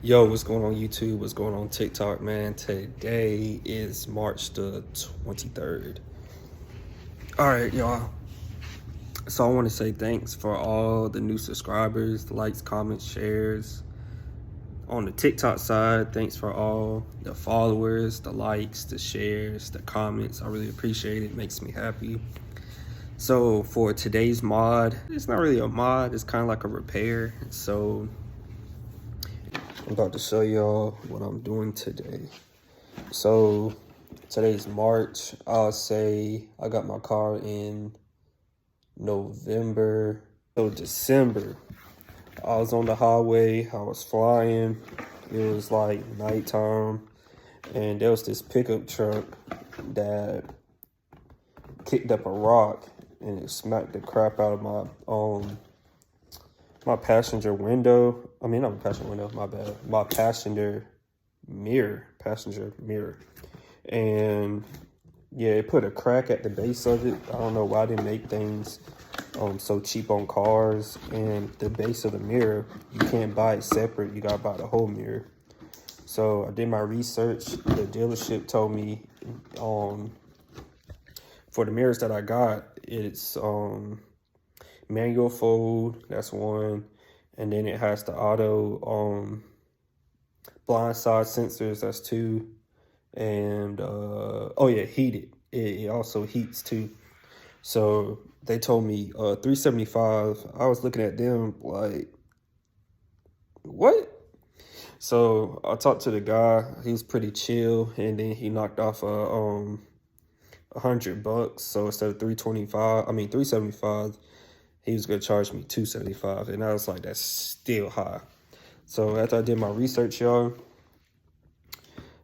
Yo, what's going on YouTube? What's going on TikTok, man? Today is March the 23rd. All right, y'all. So I want to say thanks for all the new subscribers, the likes, comments, shares. On the TikTok side, thanks for all the followers, the likes, the shares, the comments. I really appreciate it. It makes me happy. So for today's mod, it's not really a mod. It's kind of like a repair. So I'm about to show y'all what I'm doing today. So today's March. I'll say I got my car in November. So December, I was on the highway. I was flying. It was like nighttime, and there was this pickup truck that kicked up a rock and it smacked the crap out of my passenger window. I mean, not my passenger window, my bad. My passenger mirror. And yeah, it put a crack at the base of it. I don't know why they make things so cheap on cars. And the base of the mirror, you can't buy it separate. You gotta buy the whole mirror. So I did my research. The dealership told me for the mirrors that I got, it's manual fold, that's one, and then it has the auto blind side sensors, that's two, and oh yeah, heated. It also heats too. So they told me $375. I was looking at them like, what? So I talked to the guy. He was pretty chill, and then he knocked off $100. So instead of $375, he was gonna charge me $275, and I was like, that's still high. So after I did my research, y'all,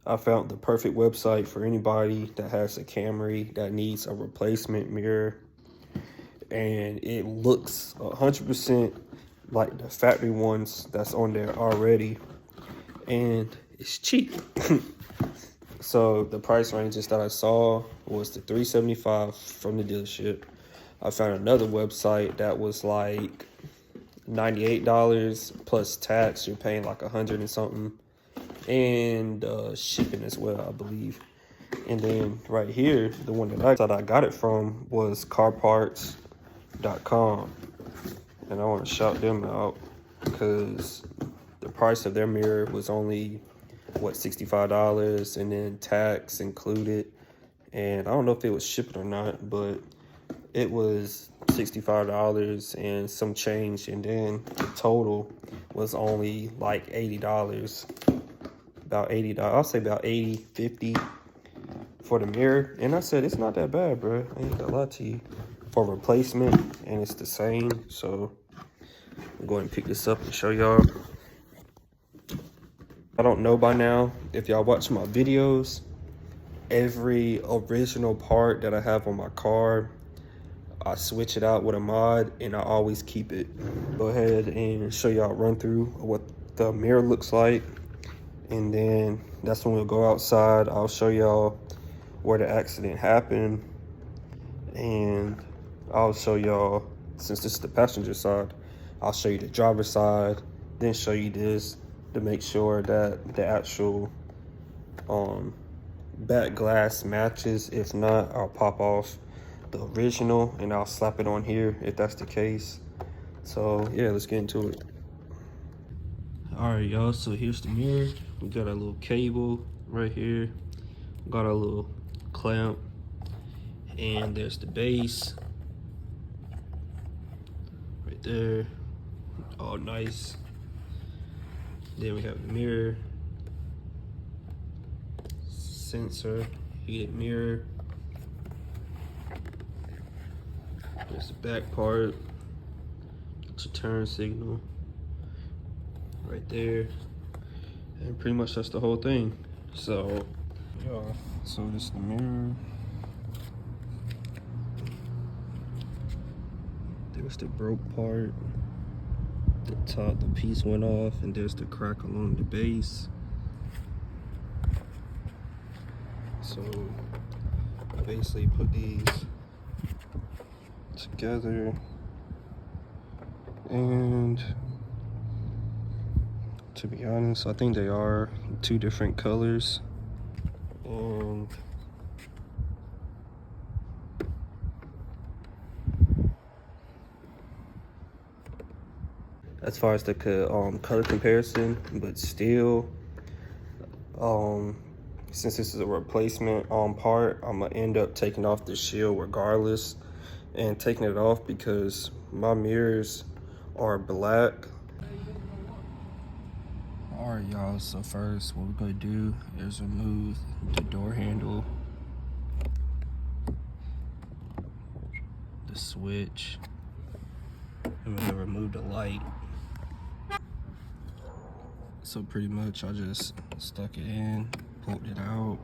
I found the perfect website for anybody that has a Camry that needs a replacement mirror, and it looks 100% like the factory ones that's on there already, and it's cheap. So the price ranges that I saw was the $375 from the dealership. I found another website that was like $98 plus tax. You're paying like 100 and something, and shipping as well, I believe. And then right here, the one that I got it from was carparts.com, and I want to shout them out because the price of their mirror was only $65, and then tax included, and I don't know if it was shipping or not, but it was $65 and some change, and then the total was only like $80. About $80. I'll say about 80, 50 for the mirror. And I said, it's not that bad, bro. I ain't gonna lie to you. For replacement, and it's the same. So I'm going to pick this up and show y'all. I don't know by now if y'all watch my videos, every original part that I have on my car, I switch it out with a mod, and I always keep it. Go ahead and show y'all a run through of what the mirror looks like, and then that's when we'll go outside. I'll show y'all where the accident happened, and I'll show y'all, since this is the passenger side, I'll show you the driver's side, then show you this to make sure that the actual back glass matches. If not, I'll pop off the original and I'll slap it on here if that's the case. So yeah, let's get into it. All right, y'all, so here's the mirror. We got a little cable right here, got a little clamp, and there's the base right there, all nice. Then we have the mirror, sensor, heated mirror. There's the back part, it's a turn signal right there, and pretty much that's the whole thing. So yeah, so this is the mirror. There's the broke part. The top, the piece went off, and there's the crack along the base. So I basically put these together and To be honest, I think they are two different colors. And as far as the color comparison, but still, since this is a replacement part, I'm gonna end up taking off the shield regardless, and taking it off because my mirrors are black. All right, y'all, so first what we're gonna do is remove the door handle, the switch, and we're gonna remove the light. So pretty much I just stuck it in, pulled it out.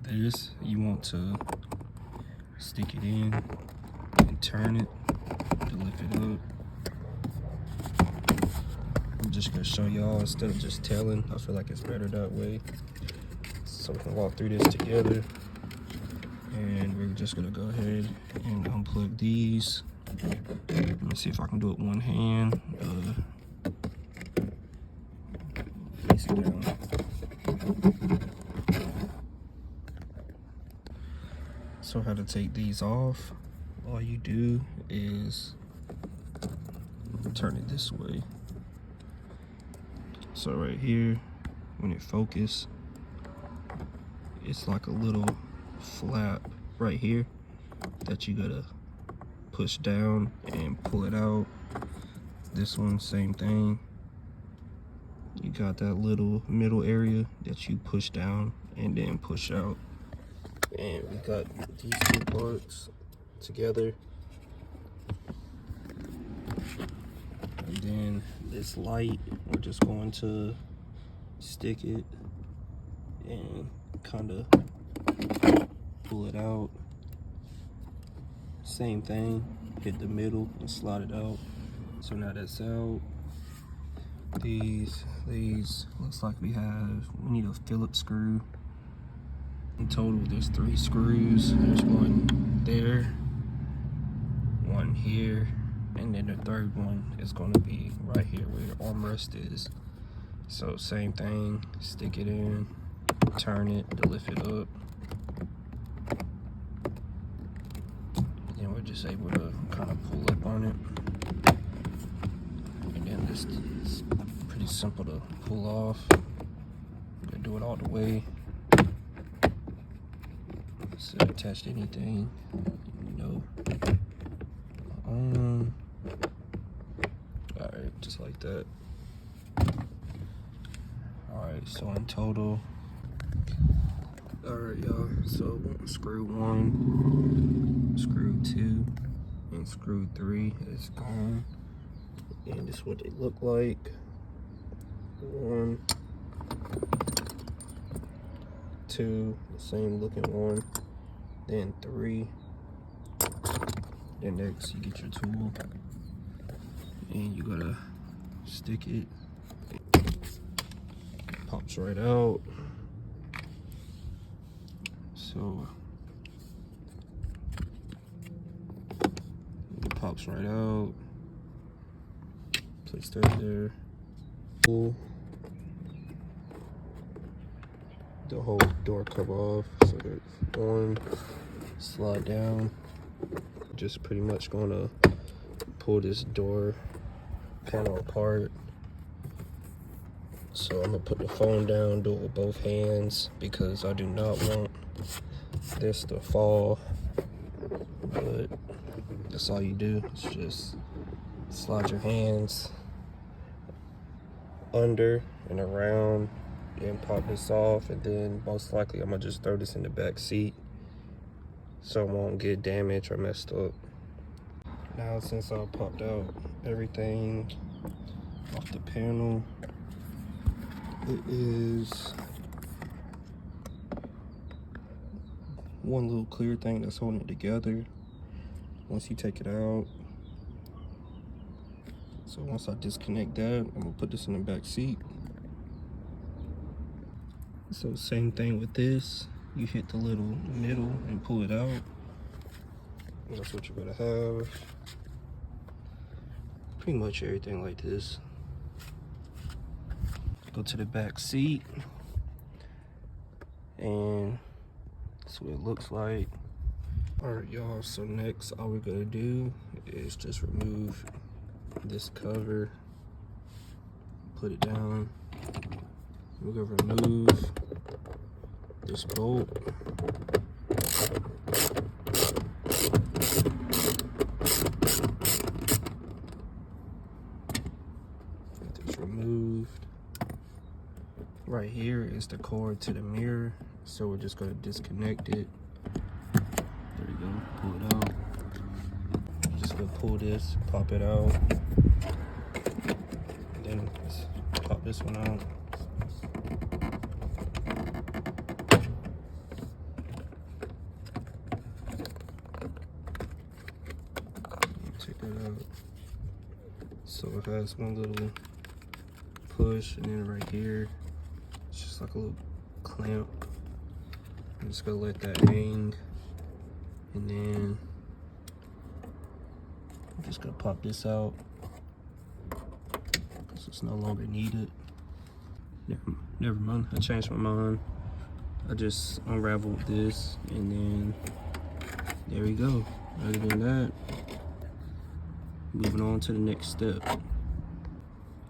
This, you want to stick it in and turn it to lift it up. I'm just gonna show y'all instead of just telling. I feel like it's better that way. So we can walk through this together. And we're just gonna go ahead and unplug these. Let me see if I can do it one hand. Face it down. So how to take these off? All you do is turn it this way. So right here, when it focuses, it's like a little flap right here that you gotta push down and pull it out. This one, same thing. You got that little middle area that you push down and then push out. And we got these two parts together. And then this light, we're just going to stick it and kind of pull it out. Same thing, hit the middle and slide it out. So now that's out. These looks like we need a Phillips screw. In total, there's 3 screws. There's one there, one here, and then the third one is going to be right here where your armrest is. So same thing, stick it in, turn it to lift it up. Then we're just able to kind of pull up on it. And then this is pretty simple to pull off. Gonna do it all the way. So attach to anything, you know. Alright, just like that. Alright, so in total, alright y'all, so screw 1, screw 2, and screw 3 is gone. And this is what they look like. 1, 2, the same looking one. Then 3. Then next you get your tool and you gotta stick it. Pops right out. So it pops right out. Place that there. Pull the whole door cover off. So that's 1. Slide down. Just pretty much gonna pull this door panel apart. So I'm gonna put the phone down, do it with both hands because I do not want this to fall. But that's all you do. It's just slide your hands under and around and pop this off, and then most likely I'm gonna just throw this in the back seat so it won't get damaged or messed up. Now since I popped out everything off the panel, it is one little clear thing that's holding it together once you take it out. So once I disconnect that, I'm gonna put this in the back seat. So same thing with this. You hit the little middle and pull it out. That's what you're gonna have. Pretty much everything like this. go to the back seat, and that's what it looks like. All right, y'all, so next all we're gonna do is just remove this cover, put it down. We're gonna remove this bolt. Get this removed. Right here is the cord to the mirror, so we're just gonna disconnect it. There we go, pull it out. Just gonna pull this, pop it out. And then let's pop this one out. Take that out. So it has one little push, and then right here, it's just like a little clamp. I'm just gonna let that hang, and then I'm just gonna pop this out because it's no longer needed. Never mind, I changed my mind. I just unraveled this, and then there we go. Other than that, moving on to the next step.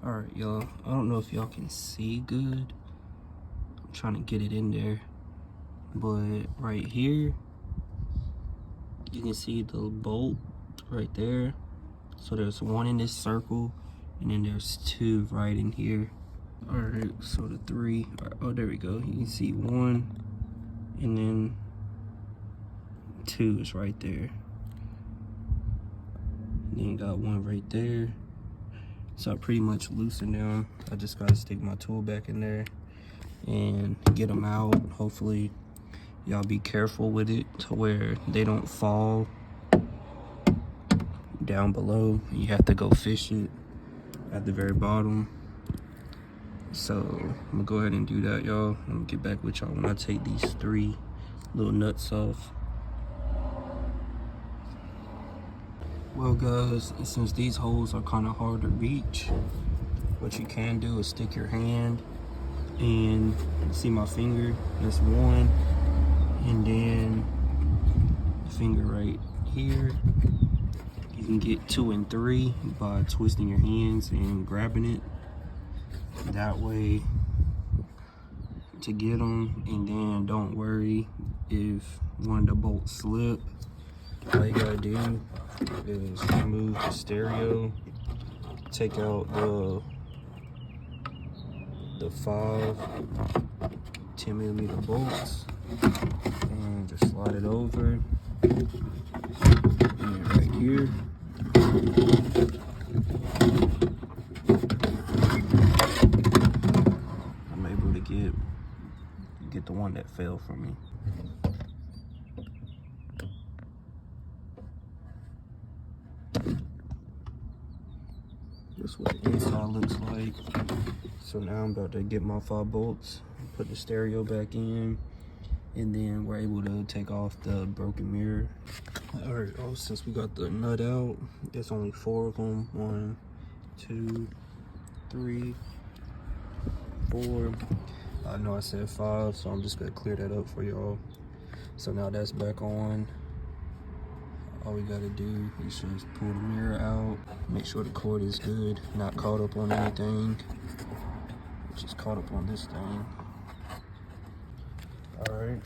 All right, y'all, I don't know if y'all can see good. I'm trying to get it in there, but right here, you can see the bolt right there. So there's one in this circle, and then there's two right in here. All right, so the three, oh, there we go. You can see one, and then two is right there. And then you got one right there. So I pretty much loosened them. I just gotta stick my tool back in there and get them out. Hopefully y'all be careful with it to where they don't fall down below. You have to go fish it at the very bottom. So I'm gonna go ahead and do that, y'all. I'm gonna get back with y'all when I take these three little nuts off. Well, guys, since these holes are kind of hard to reach, what you can do is stick your hand, and see my finger, that's one, and then the finger right here. You can get 2 and 3 by twisting your hands and grabbing it that way to get them. And then don't worry if one of the bolts slip. All you gotta do is remove the stereo, take out the 5 10mm bolts, and just slide it over. And right here, I'm able to get the one that fell for me. That's what the inside looks like. So now I'm about to get my 5 bolts, put the stereo back in, and then we're able to take off the broken mirror. All right, since we got the nut out, there's only 4 of them. 1, 2, 3, 4. I know I said 5, so I'm just gonna clear that up for y'all. So now that's back on. All we gotta do is just pull the mirror out, make sure the cord is good, not caught up on anything. It's just caught up on this thing. All right,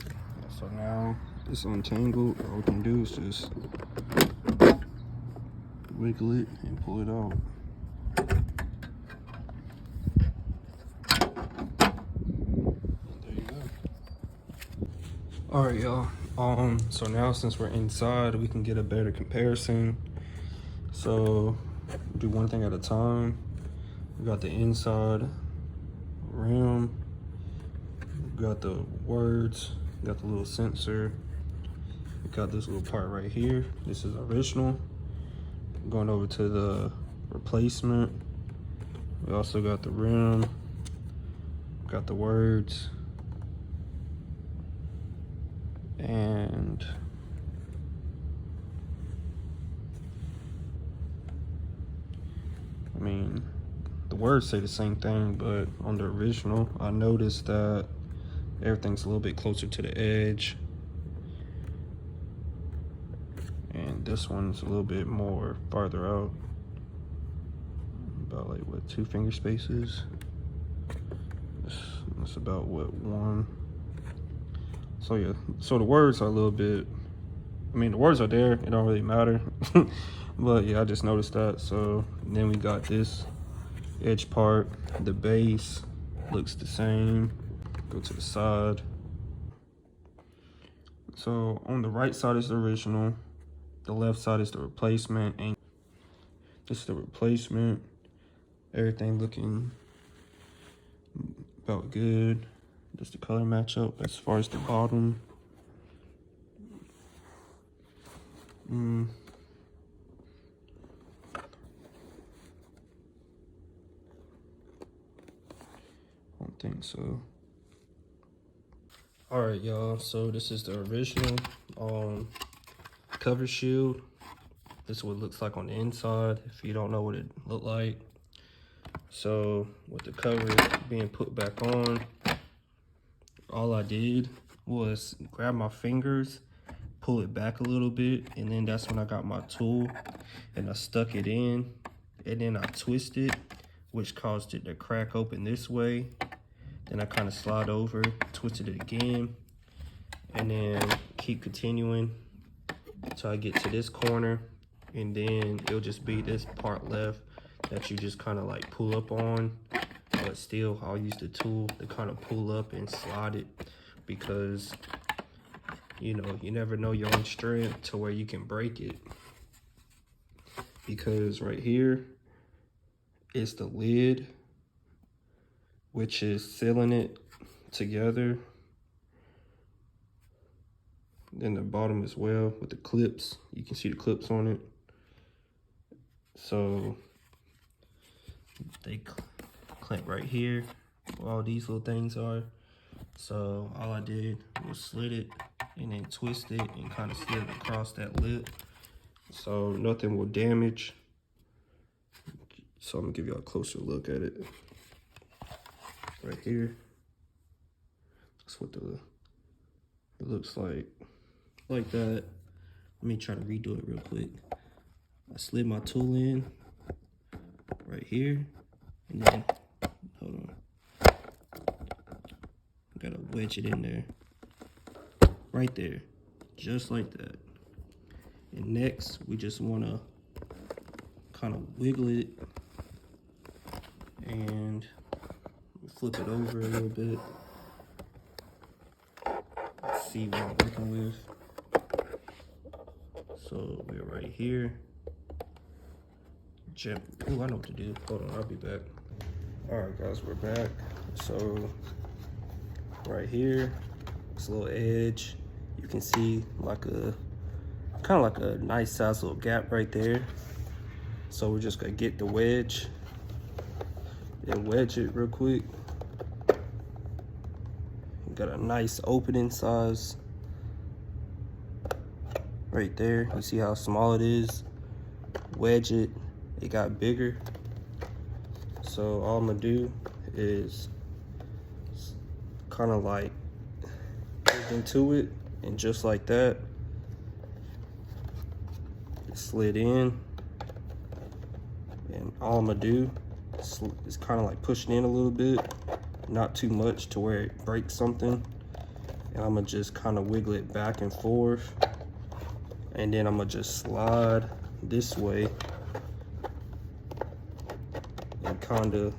so now it's untangled. All we can do is just wiggle it and pull it out. There you go. All right, y'all. So now since we're inside, we can get a better comparison. So do one thing at a time. We got the inside rim, we got the words, we got the little sensor, we got this little part right here. This is original. Going over to the replacement, we also got the rim, got the words, and the words say the same thing, but on the original, I noticed that everything's a little bit closer to the edge. And this one's a little bit more farther out. About like, what, 2 finger spaces? That's about, what, 1. So yeah, so the words are a little bit, I mean, the words are there, it don't really matter. But yeah, I just noticed that. So then we got this edge part, the base looks the same. Go to the side. So on the right side is the original, the left side is the replacement, and this is the replacement. Everything looking about good. Just the color matchup. As far as the bottom, don't think so. All right, y'all, so this is the original cover shield. This is what it looks like on the inside, if you don't know what it looked like. So with the cover being put back on, all I did was grab my fingers, pull it back a little bit, and then that's when I got my tool and I stuck it in, and then I twisted, which caused it to crack open this way. Then I kind of slide over, twisted it again, and then keep continuing until I get to this corner, and then it'll just be this part left that you just kind of like pull up on. But still, I'll use the tool to kind of pull up and slide it, because you know, you never know your own strength to where you can break it. Because right here is the lid, which is sealing it together. Then the bottom as well with the clips. You can see the clips on it. So they clamp right here where all these little things are. So all I did was slit it and then twist it and kind of slid it across that lip, so nothing will damage. So I'm gonna give you a closer look at it. Right here, that's what it looks like that. Let me try to redo it real quick. I slid my tool in right here, and then, hold on, gotta wedge it in there, right there, just like that. And next, we just wanna kind of wiggle it and flip it over a little bit. Let's see what I'm working with. So we're right here. Oh, I know what to do. Hold on, I'll be back. All right, guys, we're back. So right here, this little edge, you can see like a kind of like a nice size little gap right there. So we're just gonna get the wedge and wedge it real quick. Got a nice opening size right there. You see how small it is? Wedge it, it got bigger. So all I'm gonna do is kind of like dig into it, and just like that, it slid in. And all I'm gonna do is kind of like push it in a little bit, not too much to where it breaks something. And I'm gonna just kind of wiggle it back and forth, and then I'm gonna just slide this way and kind of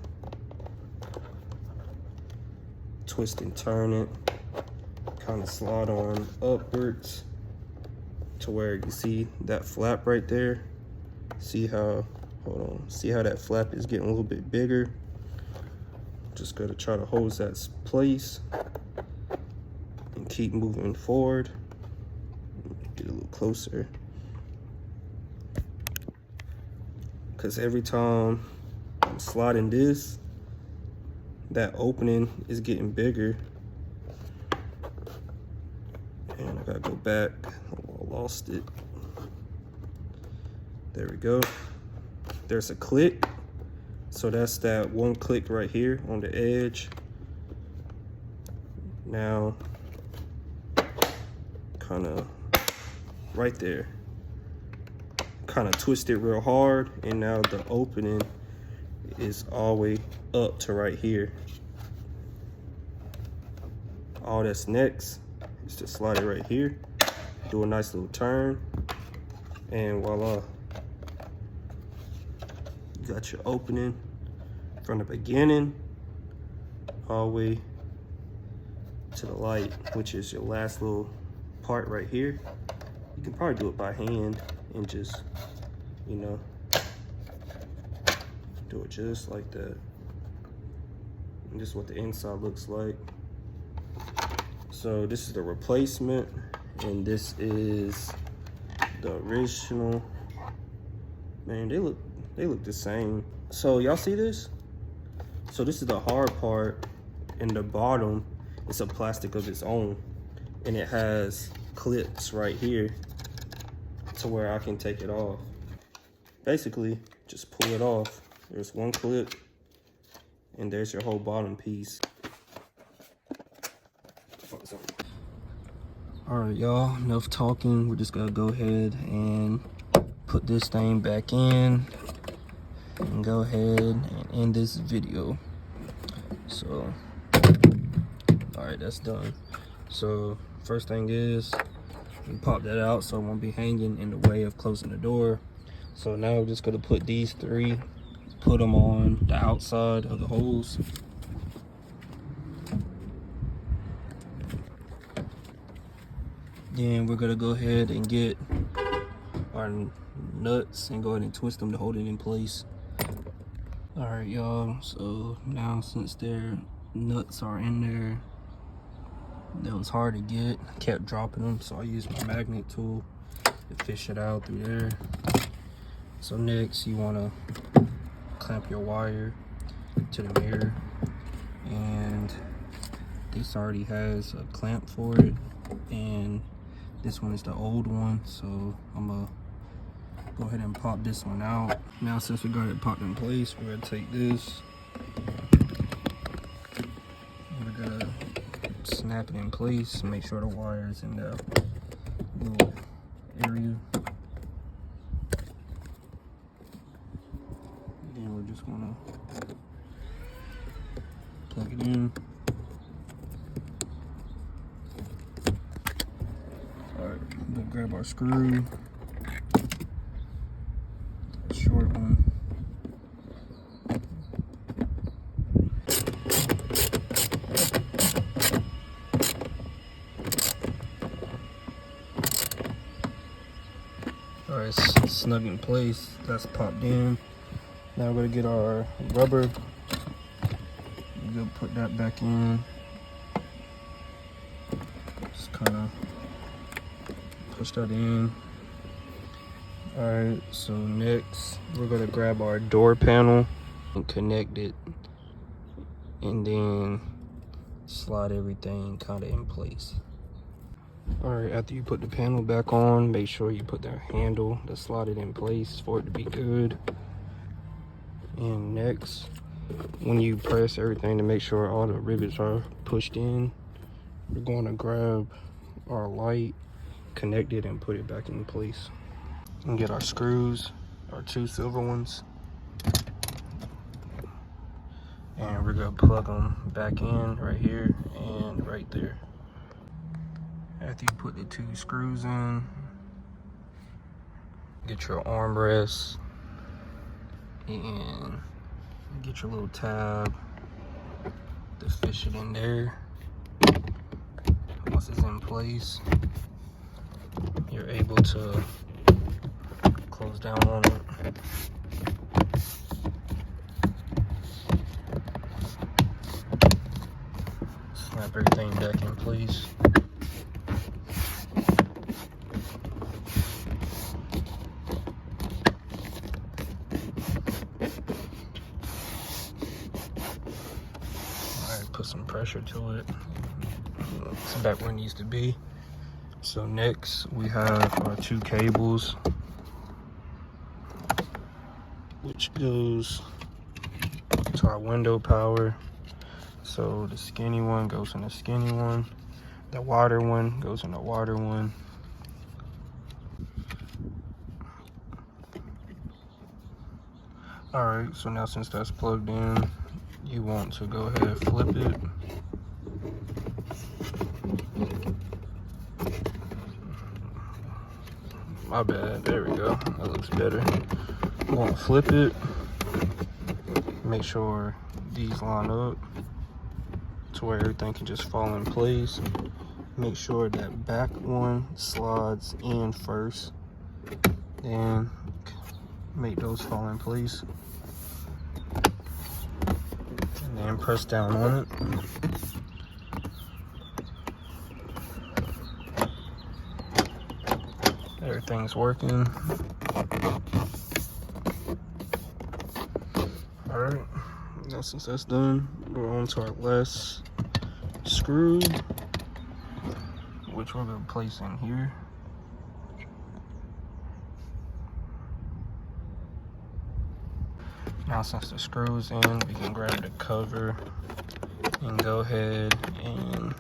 twist and turn it, kind of slide on upwards to where you see that flap right there. See how, hold on, see how that flap is getting a little bit bigger? Just gotta try to hold that place and keep moving forward. Get a little closer, because every time I'm sliding this, that opening is getting bigger. And I gotta go back. Oh, I lost it. There we go. There's a click. So that's that one click right here on the edge. Now, kind of right there. Kind of twist it real hard, and now the opening is all the way up to right here. All that's next is to slide it right here, do a nice little turn, and voila. You got your opening from the beginning all the way to the light, which is your last little part right here. You can probably do it by hand and just, you know, do it just like that. And this is what the inside looks like. So this is the replacement, and this is the original. Man, they look the same. So y'all see this? So this is the hard part. In the bottom, it's a plastic of its own, and it has clips right here to where I can take it off. Basically, just pull it off. There's one clip, and there's your whole bottom piece. All right, y'all, enough talking. We're just gonna go ahead and put this thing back in and go ahead and end this video. So, all right, that's done. So first thing is, we pop that out so it won't be hanging in the way of closing the door. So now we're just gonna put these three, put them on the outside of the holes. Then we're gonna go ahead and get our nuts and go ahead and twist them to hold it in place. All right, y'all, so now since their nuts are in there, that was hard to get. I kept dropping them, so I used my magnet tool to fish it out through there. So next, you wanna clamp your wire to the mirror, and this already has a clamp for it, and this one is the old one, so I'm gonna go ahead and pop this one out. Now since we got it popped in place, we're gonna take this, we're gonna snap it in place, make sure the wire is in the little area. Then we're just gonna plug it in. Alright, we'll grab our screw, short one. Alright, it's snug in place, that's popped in. Now we're gonna get our rubber. We're gonna put that back in. Just kind of push that in. Alright, so next we're gonna grab our door panel and connect it, and then slide everything kind of in place. Alright, after you put the panel back on, make sure you put the handle to slide it in place for it to be good. And next, when you press everything to make sure all the rivets are pushed in, we're going to grab our light, connect it, and put it back in place. And get our screws, our two silver ones, and we're going to plug them back in right here and right there. After you put the two screws in, get your armrest and get your little tab to fish it in there. Once it's in place, you're able to close down on it. Snap everything back in place. Put some pressure to it. It's back where it needs to be. So next we have our two cables, which goes to our window power. So the skinny one goes in the skinny one. The water one goes in the water one. All right, so now since that's plugged in, you want to go ahead and flip it. My bad, there we go, that looks better. You want to flip it, make sure these line up to where everything can just fall in place. Make sure that back one slides in first, then make those fall in place, and then press down on it. Everything's working. All right, now since that's done, we're on to our last screw, which we're gonna place in here. Now since the screw's in, we can grab the cover and go ahead and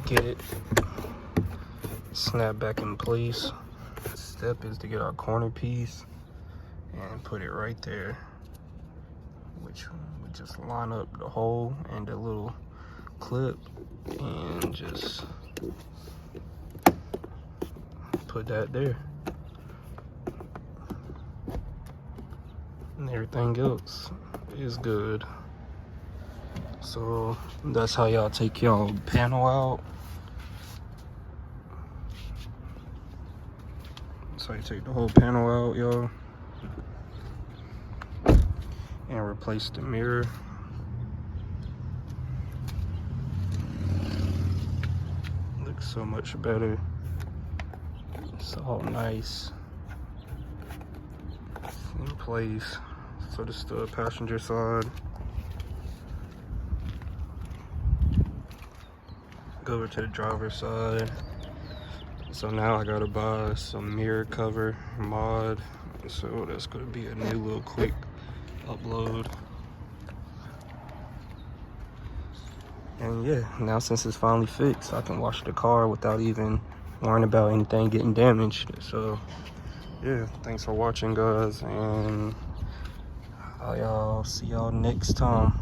get it snap back in place. The step is to get our corner piece and put it right there, which we just line up the hole and the little clip and just put that there. And everything else is good. So that's how y'all take y'all panel out. So you take the whole panel out, y'all, and replace the mirror. Looks so much better. It's all nice in place. So this is the passenger side. Go over to the driver's side. So now I gotta buy some mirror cover mod. So that's gonna be a new little quick upload. And yeah, now since it's finally fixed, I can wash the car without even worrying about anything getting damaged. So yeah, thanks for watching, guys, and I'll see y'all next time.